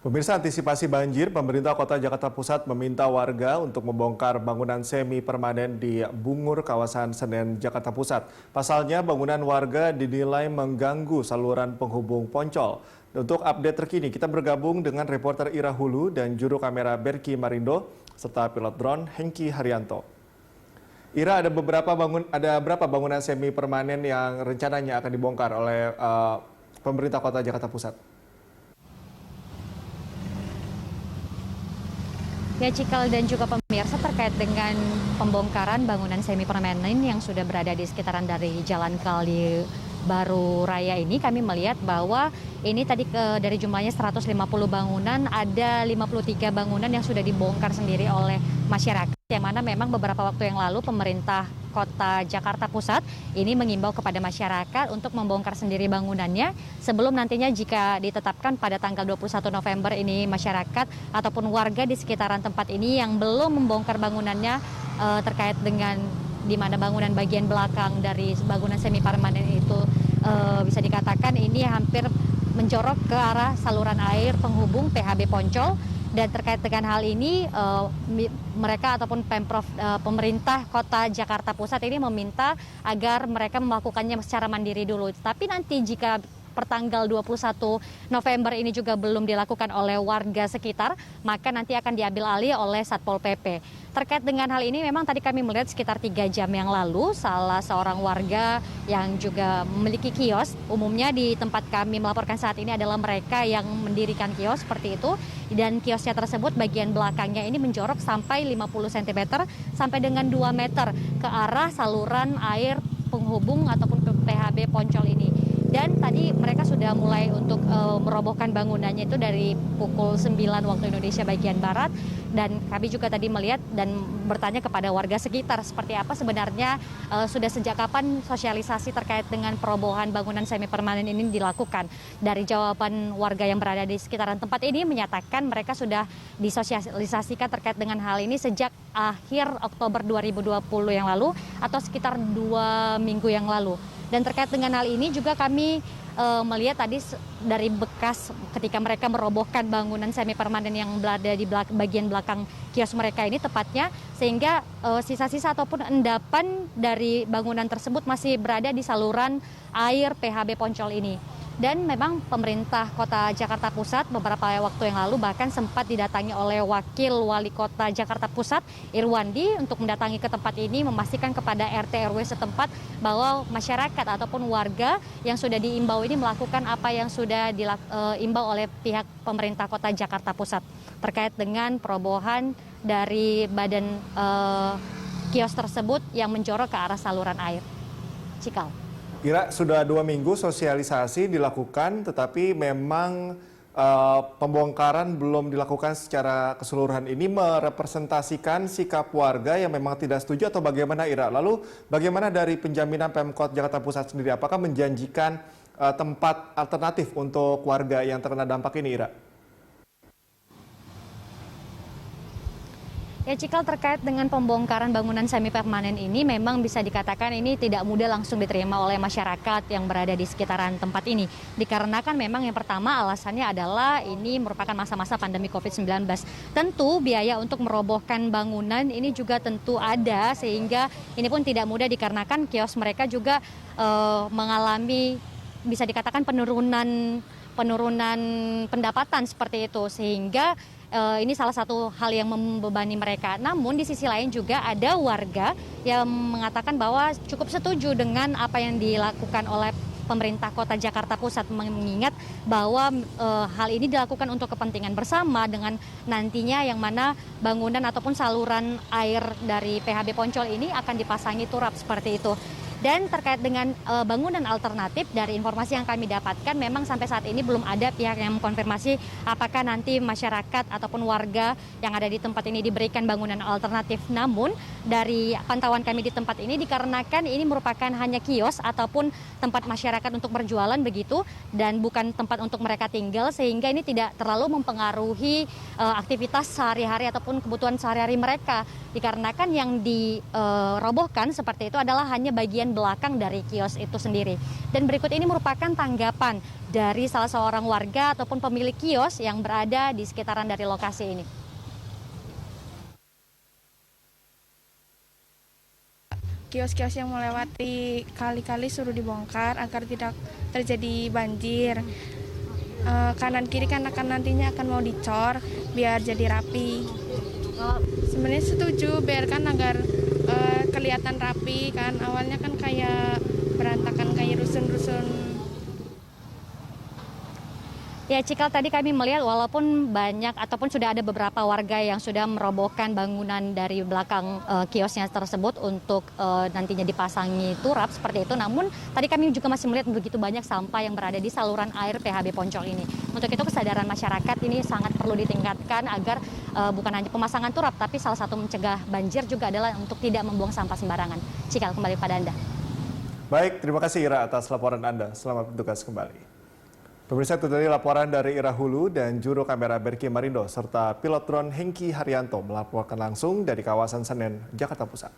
Pemirsa, antisipasi banjir, pemerintah Kota Jakarta Pusat meminta warga untuk membongkar bangunan semi permanen di Bungur, kawasan Senen, Jakarta Pusat. Pasalnya, bangunan warga dinilai mengganggu saluran penghubung Poncol. Untuk update terkini, kita bergabung dengan reporter Ira Hulu dan juru kamera Berki Marindo, serta pilot drone Hengki Haryanto. Ira, ada berapa bangunan semi permanen yang rencananya akan dibongkar oleh pemerintah Kota Jakarta Pusat? Ya, Cikal dan juga pemirsa, terkait dengan pembongkaran bangunan semi permanen yang sudah berada di sekitaran dari Jalan Kali Baru Raya ini, kami melihat bahwa ini tadi dari jumlahnya 150 bangunan, ada 53 bangunan yang sudah dibongkar sendiri oleh masyarakat, yang mana memang beberapa waktu yang lalu pemerintah Kota Jakarta Pusat ini mengimbau kepada masyarakat untuk membongkar sendiri bangunannya sebelum nantinya jika ditetapkan pada tanggal 21 November ini masyarakat ataupun warga di sekitaran tempat ini yang belum membongkar bangunannya terkait dengan di mana bangunan bagian belakang dari bangunan semi permanen itu bisa dikatakan ini hampir menjorok ke arah saluran air penghubung PHB Poncol. Dan terkait dengan hal ini, mereka ataupun Pemprov pemerintah Kota Jakarta Pusat ini meminta agar mereka melakukannya secara mandiri dulu. Tapi nanti jika pertanggal 21 November ini juga belum dilakukan oleh warga sekitar, maka nanti akan diambil alih oleh Satpol PP. Terkait dengan hal ini, memang tadi kami melihat sekitar 3 jam yang lalu, salah seorang warga yang juga memiliki kios, umumnya di tempat kami melaporkan saat ini adalah mereka yang mendirikan kios seperti itu, dan kiosnya tersebut bagian belakangnya ini menjorok sampai 50 cm sampai dengan 2 meter ke arah saluran air penghubung ataupun PHB Poncol ini. Dan tadi mereka sudah mulai untuk merobohkan bangunannya itu dari pukul 9 waktu Indonesia bagian Barat. Dan kami juga tadi melihat dan bertanya kepada warga sekitar seperti apa sebenarnya sudah sejak kapan sosialisasi terkait dengan perobohan bangunan semi permanen ini dilakukan. Dari jawaban warga yang berada di sekitaran tempat ini menyatakan mereka sudah disosialisasikan terkait dengan hal ini sejak akhir Oktober 2020 yang lalu atau sekitar 2 minggu yang lalu. Dan terkait dengan hal ini juga kami melihat tadi dari bekas ketika mereka merobohkan bangunan semi permanen yang berada di bagian belakang kios mereka ini tepatnya, sehingga sisa-sisa ataupun endapan dari bangunan tersebut masih berada di saluran air PHB Poncol ini. Dan memang pemerintah Kota Jakarta Pusat beberapa waktu yang lalu bahkan sempat didatangi oleh Wakil Wali Kota Jakarta Pusat Irwandi untuk mendatangi ke tempat ini memastikan kepada RT RW setempat bahwa masyarakat ataupun warga yang sudah diimbau ini melakukan apa yang sudah diimbau oleh pihak pemerintah Kota Jakarta Pusat terkait dengan perobohan dari badan kios tersebut yang menjorok ke arah saluran air. Cikal. Ira, sudah 2 minggu sosialisasi dilakukan, tetapi memang pembongkaran belum dilakukan secara keseluruhan. Ini merepresentasikan sikap warga yang memang tidak setuju atau bagaimana, Ira? Lalu bagaimana dari penjaminan Pemkot Jakarta Pusat sendiri? Apakah menjanjikan tempat alternatif untuk warga yang terkena dampak ini, Ira? Ya, Cikal, terkait dengan pembongkaran bangunan semi permanen ini memang bisa dikatakan ini tidak mudah langsung diterima oleh masyarakat yang berada di sekitaran tempat ini. Dikarenakan memang yang pertama alasannya adalah ini merupakan masa-masa pandemi COVID-19. Tentu biaya untuk merobohkan bangunan ini juga tentu ada, sehingga ini pun tidak mudah dikarenakan kios mereka juga mengalami bisa dikatakan penurunan pendapatan seperti itu, sehingga ini salah satu hal yang membebani mereka. Namun di sisi lain juga ada warga yang mengatakan bahwa cukup setuju dengan apa yang dilakukan oleh pemerintah Kota Jakarta Pusat, mengingat bahwa hal ini dilakukan untuk kepentingan bersama dengan nantinya yang mana bangunan ataupun saluran air dari PHB Poncol ini akan dipasangi turap seperti itu. Dan terkait dengan bangunan alternatif, dari informasi yang kami dapatkan memang sampai saat ini belum ada pihak yang mengkonfirmasi apakah nanti masyarakat ataupun warga yang ada di tempat ini diberikan bangunan alternatif. Namun dari pantauan kami di tempat ini dikarenakan ini merupakan hanya kios ataupun tempat masyarakat untuk berjualan begitu dan bukan tempat untuk mereka tinggal, sehingga ini tidak terlalu mempengaruhi aktivitas sehari-hari ataupun kebutuhan sehari-hari mereka. Dikarenakan yang dirobohkan seperti itu adalah hanya bagian bagian belakang dari kios itu sendiri. Dan berikut ini merupakan tanggapan dari salah seorang warga ataupun pemilik kios yang berada di sekitaran dari lokasi ini. Kios-kios yang melewati kali-kali suruh dibongkar agar tidak terjadi banjir. Kanan kiri kan nantinya akan mau dicor biar jadi rapi. Sebenarnya setuju biarkan agar kelihatan rapi kan. Awalnya kan kayak berantakan kayak rusun-rusun. Ya, Cikal, tadi kami melihat walaupun banyak ataupun sudah ada beberapa warga yang sudah merobohkan bangunan dari belakang kiosnya tersebut untuk nantinya dipasangi turap seperti itu. Namun tadi kami juga masih melihat begitu banyak sampah yang berada di saluran air PHB Poncol ini. Untuk itu kesadaran masyarakat ini sangat perlu ditingkatkan agar bukan hanya pemasangan turap, tapi salah satu mencegah banjir juga adalah untuk tidak membuang sampah sembarangan. Cikal, kembali pada Anda. Baik, terima kasih Ira atas laporan Anda. Selamat bertugas kembali. Pemirsa, itu tadi laporan dari Ira Hulu dan juru kamera Berki Marindo serta pilot drone Hengki Haryanto melaporkan langsung dari kawasan Senen, Jakarta Pusat.